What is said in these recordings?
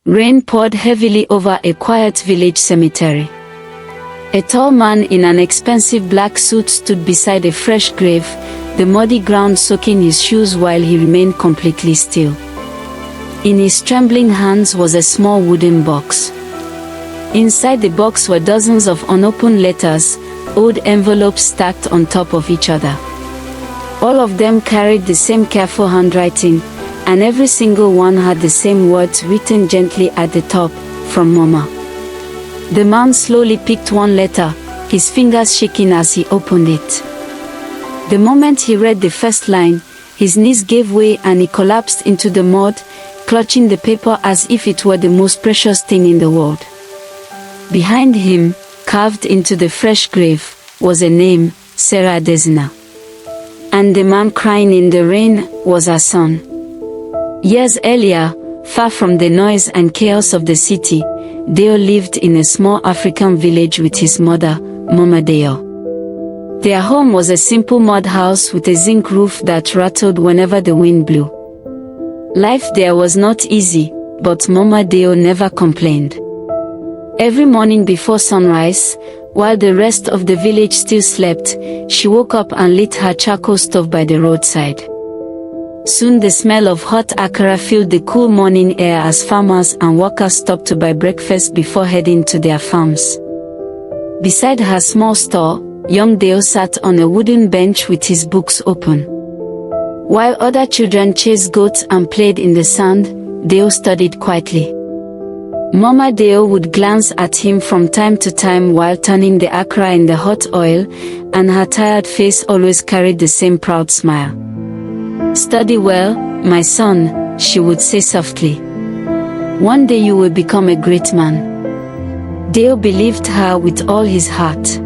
Rain poured heavily over a quiet village cemetery. A tall man in an expensive black suit stood beside a fresh grave, the muddy ground soaking his shoes while he remained completely still. In his trembling hands was a small wooden box. Inside the box were dozens of unopened letters, old envelopes stacked on top of each other. All of them carried the same careful handwriting, and every single one had the same words written gently at the top, "From Mama." The man slowly picked one letter, his fingers shaking as he opened it. The moment he read the first line, his knees gave way and he collapsed into the mud, clutching the paper as if it were the most precious thing in the world. Behind him, carved into the fresh grave, was a name, Sarah Desina. And the man crying in the rain was her son. Years earlier, far from the noise and chaos of the city, Dayo lived in a small African village with his mother, Mama Dayo. Their home was a simple mud house with a zinc roof that rattled whenever the wind blew. Life there was not easy, but Mama Dayo never complained. Every morning before sunrise, while the rest of the village still slept, she woke up and lit her charcoal stove by the roadside. Soon the smell of hot akara filled the cool morning air as farmers and workers stopped to buy breakfast before heading to their farms. Beside her small store, young Dayo sat on a wooden bench with his books open. While other children chased goats and played in the sand, Dayo studied quietly. Mama Dayo would glance at him from time to time while turning the akara in the hot oil, and her tired face always carried the same proud smile. "Study well, my son," she would say softly. "One day you will become a great man." Dayo believed her with all his heart.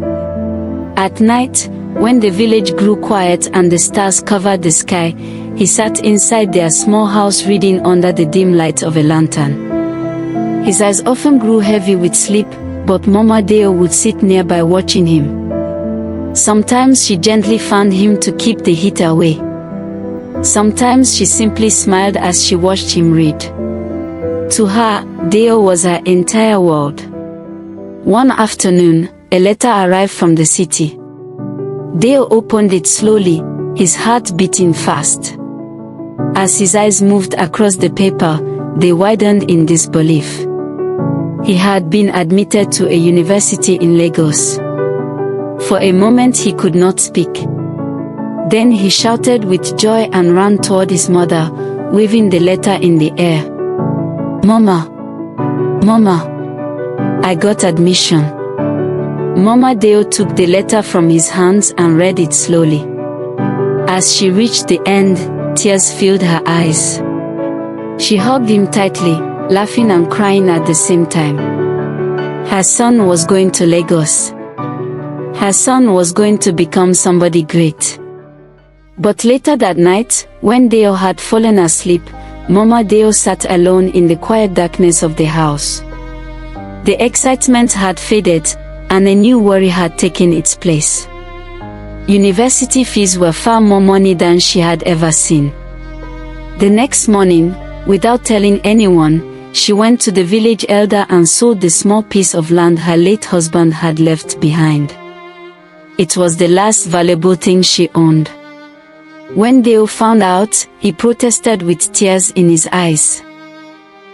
At night, when the village grew quiet and the stars covered the sky, he sat inside their small house reading under the dim light of a lantern. His eyes often grew heavy with sleep, but Mama Dayo would sit nearby watching him. Sometimes she gently fanned him to keep the heat away. Sometimes she simply smiled as she watched him read. To her, Dayo was her entire world. One afternoon, a letter arrived from the city. Dayo opened it slowly, his heart beating fast. As his eyes moved across the paper, they widened in disbelief. He had been admitted to a university in Lagos. For a moment he could not speak. Then he shouted with joy and ran toward his mother, waving the letter in the air. "Mama! Mama! I got admission." Mama Dayo took the letter from his hands and read it slowly. As she reached the end, tears filled her eyes. She hugged him tightly, laughing and crying at the same time. Her son was going to Lagos. Her son was going to become somebody great. But later that night, when Dayo had fallen asleep, Mama Dayo sat alone in the quiet darkness of the house. The excitement had faded, and a new worry had taken its place. University fees were far more money than she had ever seen. The next morning, without telling anyone, she went to the village elder and sold the small piece of land her late husband had left behind. It was the last valuable thing she owned. When Dayo found out, he protested with tears in his eyes.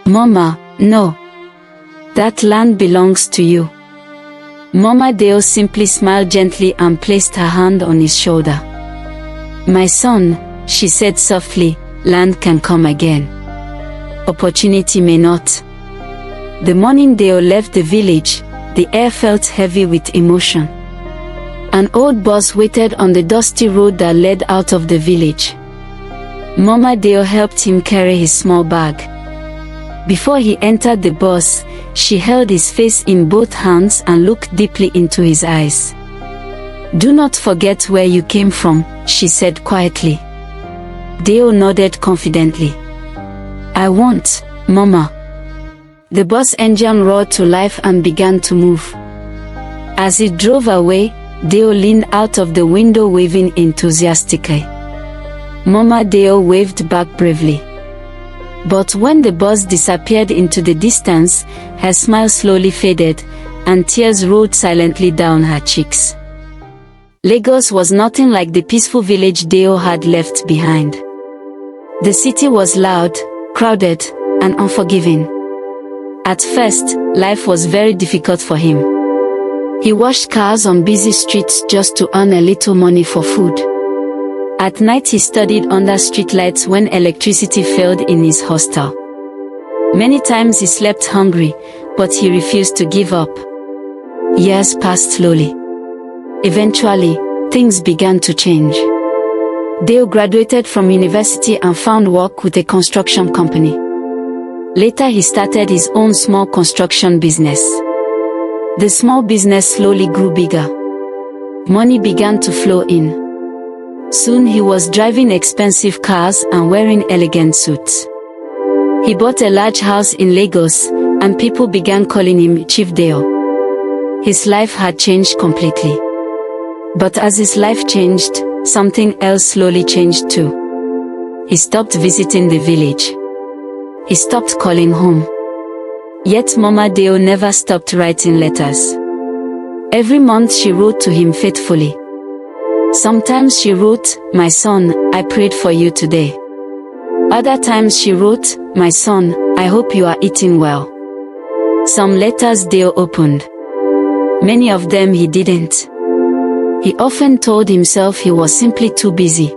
"Mama, no. That land belongs to you." Mama Dayo simply smiled gently and placed her hand on his shoulder. "My son," she said softly, "land can come again. Opportunity may not." The morning Dayo left the village, the air felt heavy with emotion. An old bus waited on the dusty road that led out of the village. Mama Dayo helped him carry his small bag. Before he entered the bus, she held his face in both hands and looked deeply into his eyes. "Do not forget where you came from," she said quietly. Dayo nodded confidently. "I won't, Mama." The bus engine roared to life and began to move. As it drove away, Dayo leaned out of the window waving enthusiastically. Mama Dayo waved back bravely. But when the bus disappeared into the distance, her smile slowly faded, and tears rolled silently down her cheeks. Lagos was nothing like the peaceful village Dayo had left behind. The city was loud, crowded, and unforgiving. At first, life was very difficult for him. He washed cars on busy streets just to earn a little money for food. At night he studied under streetlights when electricity failed in his hostel. Many times he slept hungry, but he refused to give up. Years passed slowly. Eventually, things began to change. Dayo graduated from university and found work with a construction company. Later he started his own small construction business. The small business slowly grew bigger. Money began to flow in. Soon he was driving expensive cars and wearing elegant suits. He bought a large house in Lagos, and people began calling him Chief Dayo. His life had changed completely. But as his life changed, something else slowly changed too. He stopped visiting the village. He stopped calling home. Yet Mama Dayo never stopped writing letters. Every month she wrote to him faithfully. Sometimes she wrote, "My son, I prayed for you today." Other times she wrote, "My son, I hope you are eating well." Some letters Dayo opened. Many of them he didn't. He often told himself he was simply too busy.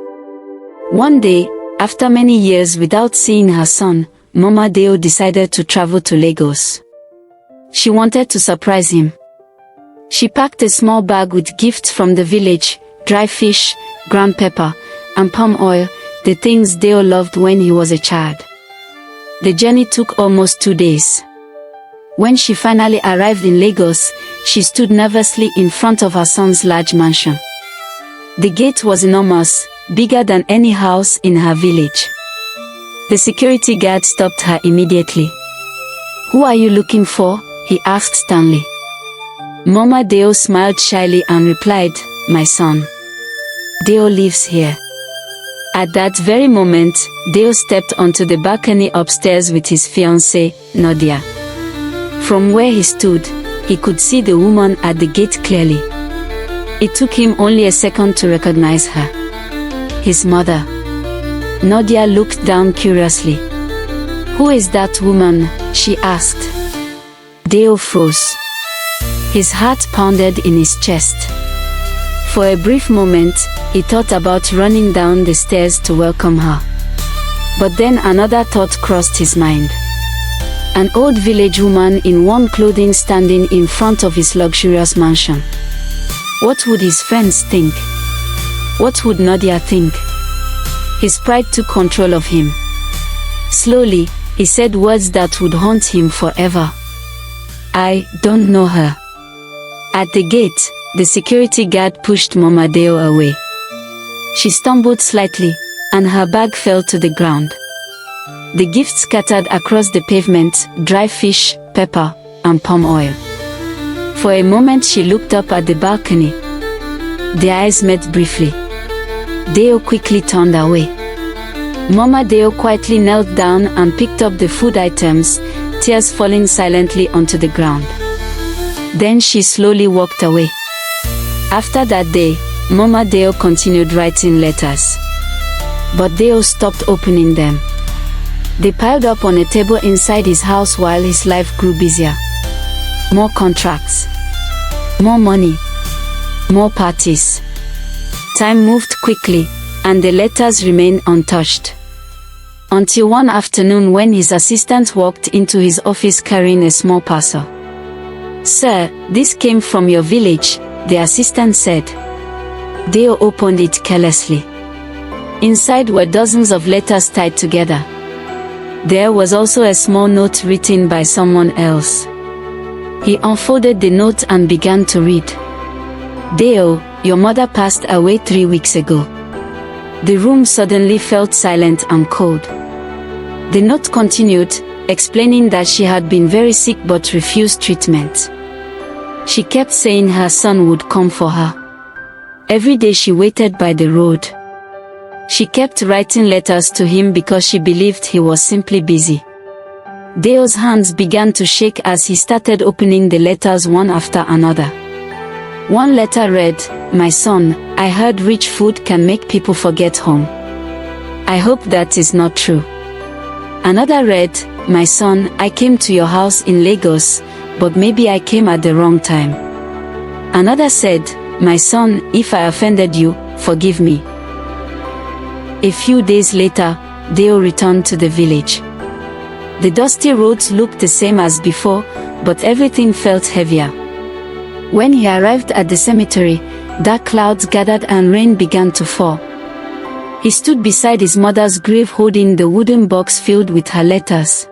One day, after many years without seeing her son, Mama Dayo decided to travel to Lagos. She wanted to surprise him. She packed a small bag with gifts from the village, dry fish, ground pepper, and palm oil, the things Dayo loved when he was a child. The journey took almost 2 days. When she finally arrived in Lagos, she stood nervously in front of her son's large mansion. The gate was enormous, bigger than any house in her village. The security guard stopped her immediately. "Who are you looking for?" he asked sternly. Mama Dayo smiled shyly and replied, "My son. Dayo lives here." At that very moment, Dayo stepped onto the balcony upstairs with his fiancée, Nadia. From where he stood, he could see the woman at the gate clearly. It took him only a second to recognize her. His mother. Nadia looked down curiously. "Who is that woman?" she asked. Dayo froze. His heart pounded in his chest. For a brief moment, he thought about running down the stairs to welcome her. But then another thought crossed his mind. An old village woman in warm clothing standing in front of his luxurious mansion. What would his friends think? What would Nadia think? His pride took control of him. Slowly, he said words that would haunt him forever. "I don't know her." At the gate, the security guard pushed Mama Dayo away. She stumbled slightly, and her bag fell to the ground. The gifts scattered across the pavement, dry fish, pepper, and palm oil. For a moment she looked up at the balcony. Their eyes met briefly. Dayo quickly turned away. Mama Dayo quietly knelt down and picked up the food items, tears falling silently onto the ground. Then she slowly walked away. After that day, Mama Dayo continued writing letters. But Dayo stopped opening them. They piled up on a table inside his house while his life grew busier. More contracts. More money. More parties. Time moved quickly, and the letters remained untouched. Until one afternoon when his assistant walked into his office carrying a small parcel. "Sir, this came from your village," the assistant said. Dayo opened it carelessly. Inside were dozens of letters tied together. There was also a small note written by someone else. He unfolded the note and began to read. "Dayo, your mother passed away 3 weeks ago." The room suddenly felt silent and cold. The note continued, explaining that she had been very sick but refused treatment. She kept saying her son would come for her. Every day she waited by the road. She kept writing letters to him because she believed he was simply busy. Dayo's hands began to shake as he started opening the letters one after another. One letter read, "My son, I heard rich food can make people forget home. I hope that is not true." Another read, "My son, I came to your house in Lagos, but maybe I came at the wrong time." Another said, "My son, if I offended you, forgive me." A few days later, Dayo returned to the village. The dusty roads looked the same as before, but everything felt heavier. When he arrived at the cemetery, dark clouds gathered and rain began to fall. He stood beside his mother's grave holding the wooden box filled with her letters.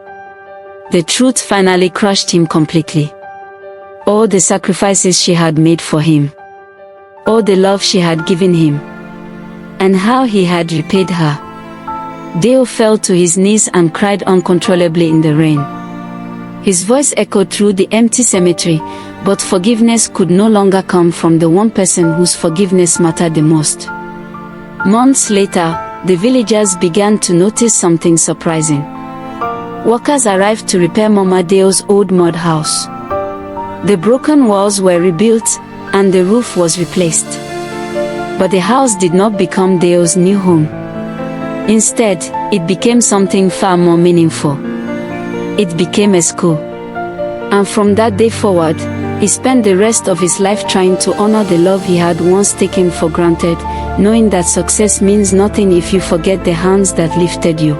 The truth finally crushed him completely. All the sacrifices she had made for him. All the love she had given him. And how he had repaid her. Dayo fell to his knees and cried uncontrollably in the rain. His voice echoed through the empty cemetery, but forgiveness could no longer come from the one person whose forgiveness mattered the most. Months later, the villagers began to notice something surprising. Workers arrived to repair Mama Dayo's old mud house. The broken walls were rebuilt, and the roof was replaced. But the house did not become Dayo's new home. Instead, it became something far more meaningful. It became a school. And from that day forward, he spent the rest of his life trying to honor the love he had once taken for granted, knowing that success means nothing if you forget the hands that lifted you.